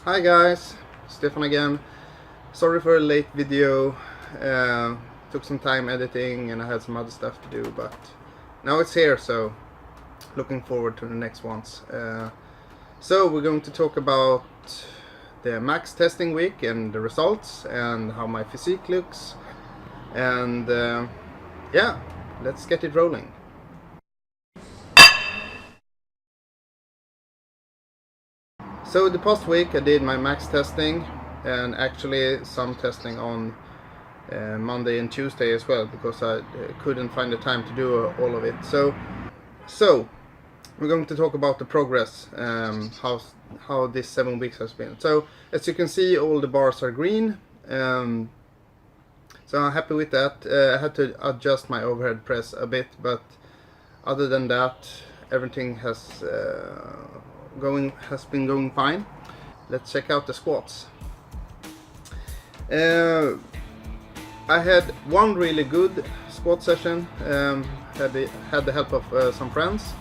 Hi guys, Stefan again. Sorry for a late video. Took some time editing and I had some other stuff to do, but now it's here, so looking forward to the next ones. So we're going to talk about the max testing week and the results and how my physique looks, and yeah, let's get it rolling. So the past week I did my max testing, and actually some testing on Monday and Tuesday as well, because I couldn't find the time to do all of it. So we're going to talk about the progress, how this 7 weeks has been. So as you can see, all the bars are green, so I'm happy with that. I had to adjust my overhead press a bit, but other than that, everything has been going fine. Let's check out the squats. I had one really good squat session. Had the help of some friends.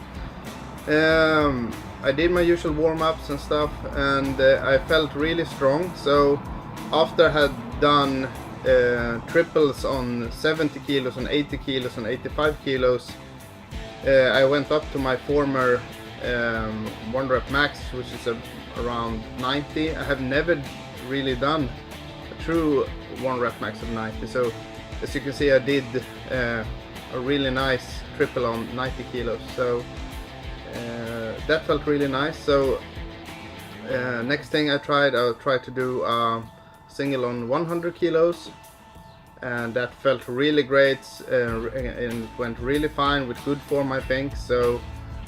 I did my usual warm-ups and stuff, and I felt really strong. So after I had done triples on 70 kilos and 80 kilos and 85 kilos, I went up to my former 1 rep max, which is around 90. I have never really done a true 1 rep max of 90. So as you can see, I did a really nice triple on 90 kilos. So that felt really nice. So next thing I'll try to do a single on 100 kilos, and that felt really great, and it went really fine with good form, I think. So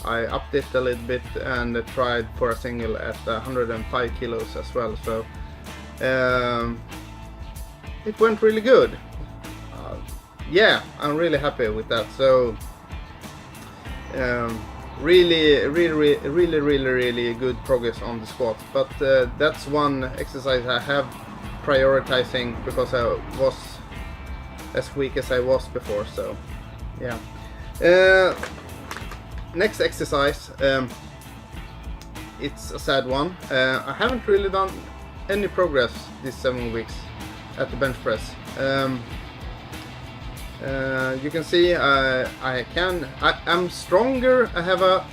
I upped it a little bit and tried for a single at 105 kilos as well. So it went really good. Yeah, I'm really happy with that. So really good progress on the squats. But that's one exercise I have prioritizing, because I was as weak as I was before. So yeah. Next exercise, it's a sad one. I haven't really done any progress these 7 weeks at the bench press. You can see I'm stronger. I have a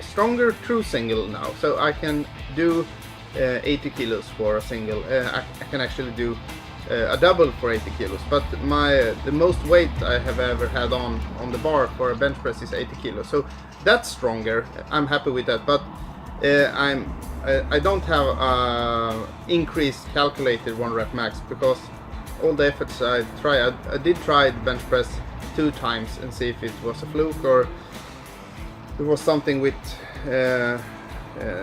stronger true single now, so I can do 80 kilos for a single. I can actually do a double for 80 kilos, but the most weight I have ever had on the bar for a bench press is 80 kilos, so that's stronger. I'm happy with that, but I don't have increased calculated 1 rep max, because all the efforts I did try the bench press 2 times and see if it was a fluke or it was something with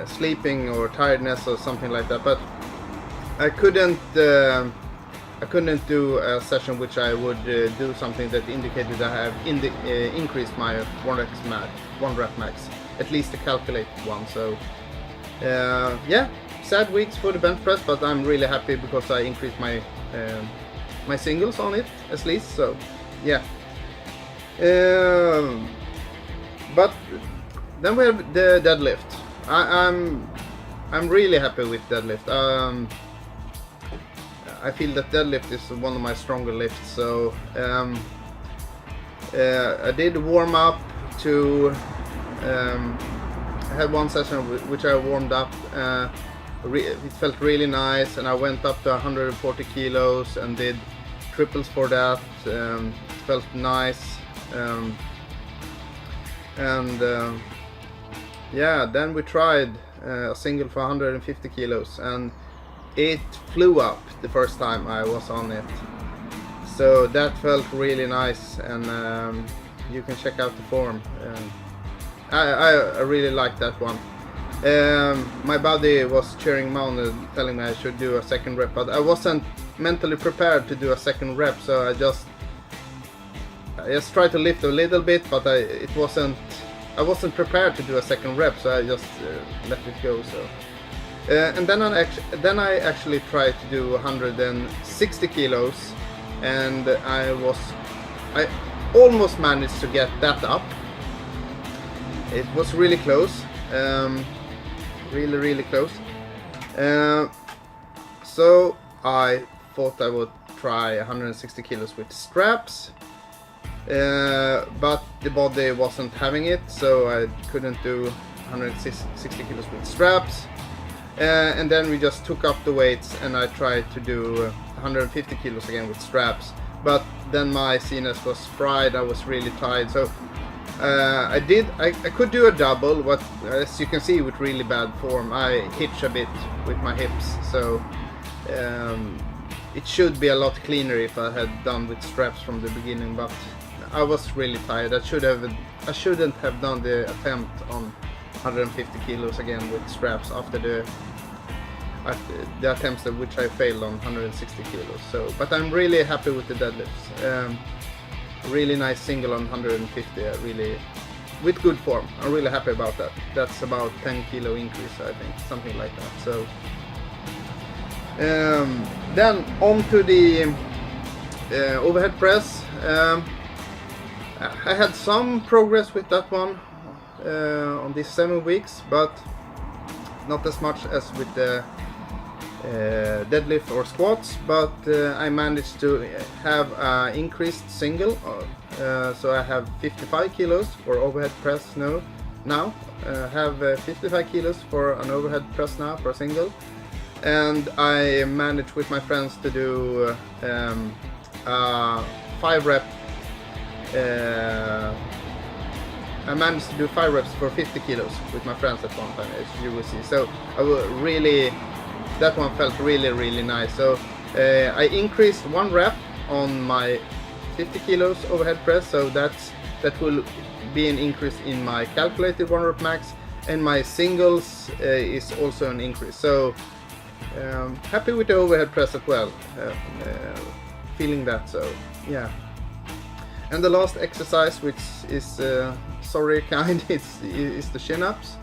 sleeping or tiredness or something like that, but I couldn't do a session which I would do something that indicated that I have increased my 1 rep max, at least a calculated one. So yeah, sad weeks for the bench press, but I'm really happy because I increased my singles on it at least. So yeah. But then we have the deadlift. I'm really happy with deadlift. I feel that deadlift is one of my stronger lifts. So I did warm up to. I had one session which I warmed up. It felt really nice, and I went up to 140 kilos and did triples for that. It felt nice, yeah. Then we tried a single for 150 kilos, and it flew up the first time I was on it. So that felt really nice, and you can check out the form. I really like that one. My body was cheering me on and telling me I should do a second rep, but I wasn't mentally prepared to do a second rep, so I just tried to lift a little bit, but I wasn't prepared to do a second rep, so I just let it go. So and then I actually tried to do 160 kilos, and I almost managed to get that up. It was really close, really close. So I thought I would try 160 kilos with straps, but the body wasn't having it, so I couldn't do 160 kilos with straps. And then we just took up the weights and I tried to do 150 kilos again with straps, but then my CNS was fried. I was really tired, so I could do a double, but as you can see, with really bad form I hitch a bit with my hips, so it should be a lot cleaner if I had done with straps from the beginning, but I was really tired. I shouldn't have done the attempt on 150 kilos again with straps after the attempts at which I failed on 160 kilos. So, but I'm really happy with the deadlifts. Really nice single on 150, really with good form. I'm really happy about that. That's about 10 kilo increase, I think, something like that. So then on to the overhead press. I had some progress with that one on these 7 weeks, but not as much as with the deadlift or squats, but I managed to have an increased single, so I have 55 kilos for overhead press now. Have 55 kilos for an overhead press now for a single, and I managed with my friends to do 5 rep. I managed to do 5 reps for 50 kilos with my friends at one time, as you will see. So that one felt really nice. So I increased 1 rep on my 50 kilos overhead press, so that will be an increase in my calculated 1 rep max, and my singles is also an increase. So happy with the overhead press as well, feeling that. So yeah. And the last exercise, which is sorry kind, is the chin-ups.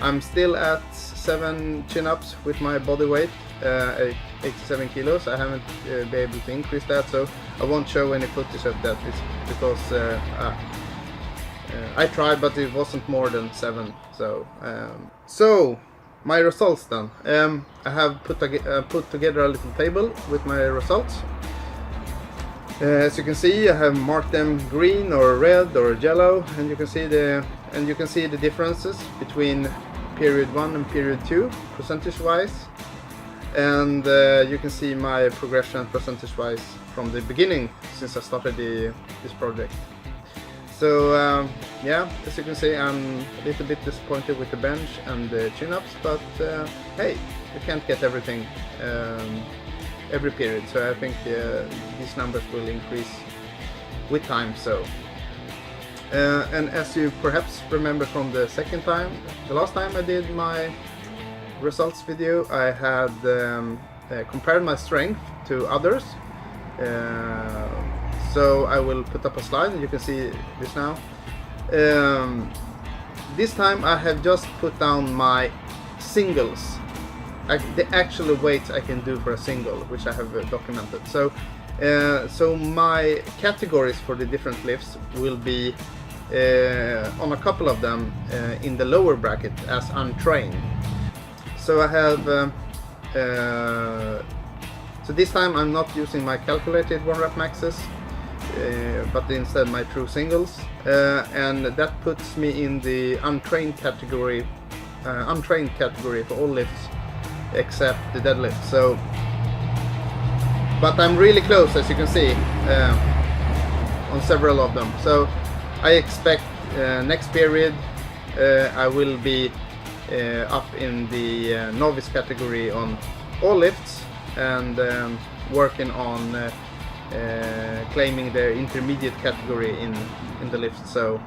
I'm still at 7 chin-ups with my body weight, 87 kilos. I haven't been able to increase that, so I won't show any footage of that. It's because I tried, but it wasn't more than 7. So my results then. I have put together a little table with my results. As you can see, I have marked them green or red or yellow, and you can see the differences between period 1 and period 2 percentage wise, and you can see my progression percentage wise from the beginning since I started this project. So yeah, as you can see, I'm a little bit disappointed with the bench and the chin-ups, but hey, you can't get everything every period, so I think these numbers will increase with time. So and as you perhaps remember from the last time I did my results video, I had compared my strength to others. So I will put up a slide and you can see this now. This time I have just put down my singles, the actual weights I can do for a single, which I have documented. So so my categories for the different lifts will be on a couple of them in the lower bracket as untrained. So I have so this time I'm not using my calculated 1 rep maxes, but instead my true singles, and that puts me in the untrained category for all lifts except the deadlift. So, but I'm really close, as you can see, on several of them. So I expect next period I will be up in the novice category on all lifts, and working on claiming the intermediate category in the lift. So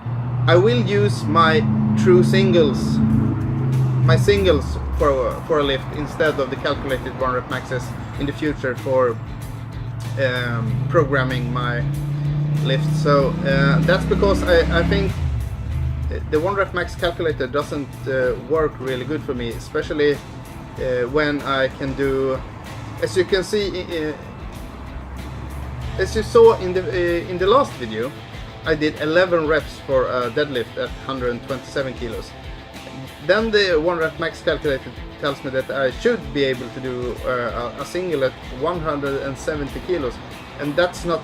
I will use my true singles, for a lift instead of the calculated 1 rep maxes in the future for programming my lifts. So that's because I think the 1 rep max calculator doesn't work really good for me, especially when I can do, as you can see, as you saw in the last video, I did 11 reps for a deadlift at 127 kilos. then the 1 rep max calculator tells me that I should be able to do a single at 170 kilos, and that's not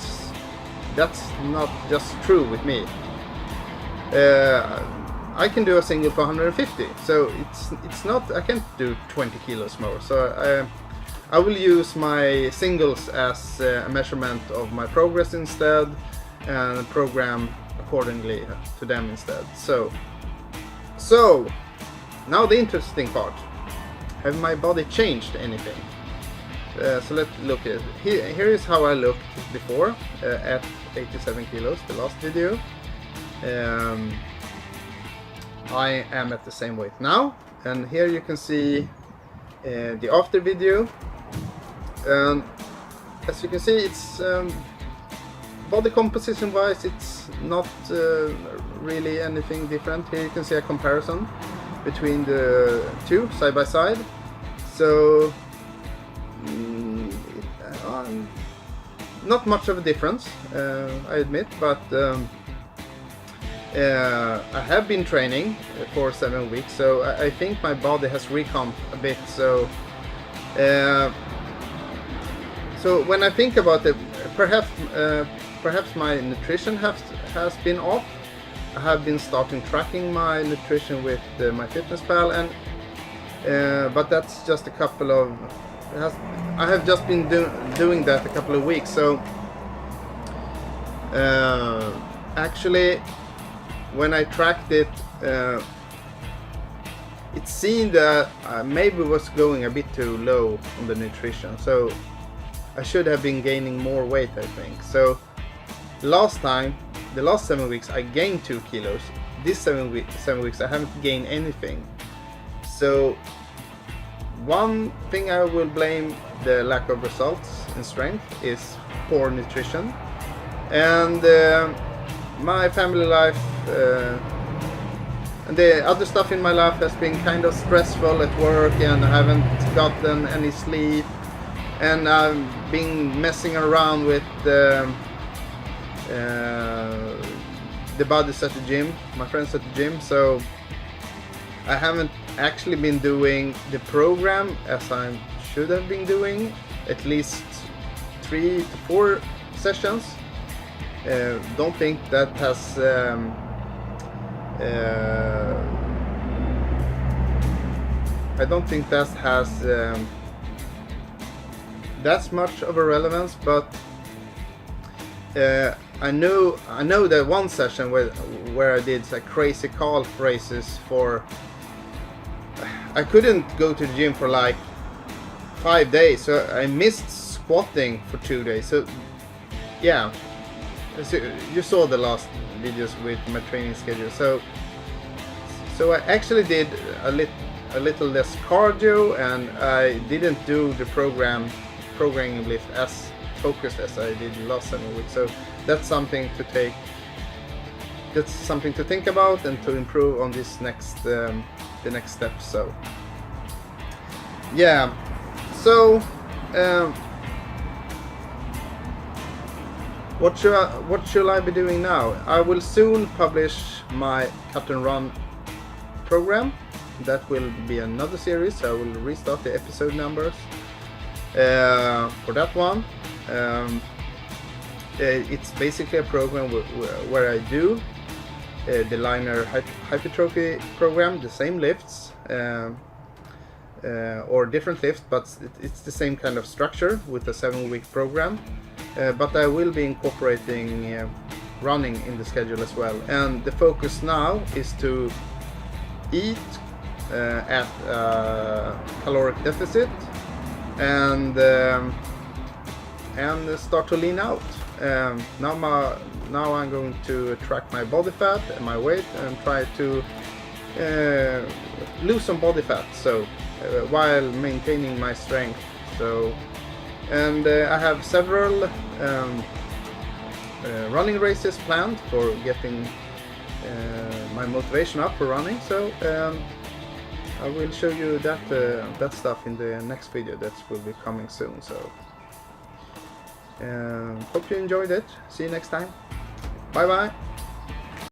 just true with me. I can do a single for 150, so it's not, I can't do 20 kilos more. So I will use my singles as a measurement of my progress instead, and program accordingly to them instead. So now the interesting part. Have my body changed anything? So let's look at it. Here is how I looked before at 87 kilos, the last video. I am at the same weight now, and here you can see the after video. As you can see, it's body composition wise, it's not really anything different. Here you can see a comparison between the two side by side. So not much of a difference, I admit, but I have been training for 7 weeks, so I think my body has recomped a bit. So when I think about it, perhaps my nutrition has been off. I have been starting tracking my nutrition with MyFitnessPal, and but that's just a couple of. I have just been doing that a couple of weeks. So actually, when I tracked it, it seemed that I maybe was going a bit too low on the nutrition. So I should have been gaining more weight, I think. So last time, the last 7 weeks, I gained 2 kilos. This 7 weeks, I haven't gained anything. So one thing I will blame the lack of results in strength is poor nutrition, and my family life and the other stuff in my life has been kind of stressful at work, and I haven't gotten any sleep, and I've been messing around with the buddies at the gym, my friends at the gym. So I haven't actually been doing the program as I should have been doing, at least 3 to 4 sessions. Don't think that has I don't think that has that's much of a relevance, but I know that one session where I did like crazy calf raises for, I couldn't go to the gym for like 5 days, so I missed squatting for 2 days. So yeah, so you saw the last videos with my training schedule. So I actually did a little less cardio, and I didn't do the programming lift as focused as I did the last 7 weeks. So that's something to take. That's something to think about and to improve on this next the next step. So yeah. So what should I be doing now? I will soon publish my cut and run program. That will be another series. I will restart the episode numbers for that one. It's basically a program where I do the linear hypertrophy program, the same lifts or different lifts, but it's the same kind of structure with a 7-week program. But I will be incorporating running in the schedule as well. And the focus now is to eat at caloric deficit and start to lean out. Now I'm going to track my body fat and my weight and try to lose some body fat, so while maintaining my strength. So, and I have several running races planned for getting my motivation up for running. So I will show you that stuff in the next video that will be coming soon. So hope you enjoyed it. See you next time. Bye bye.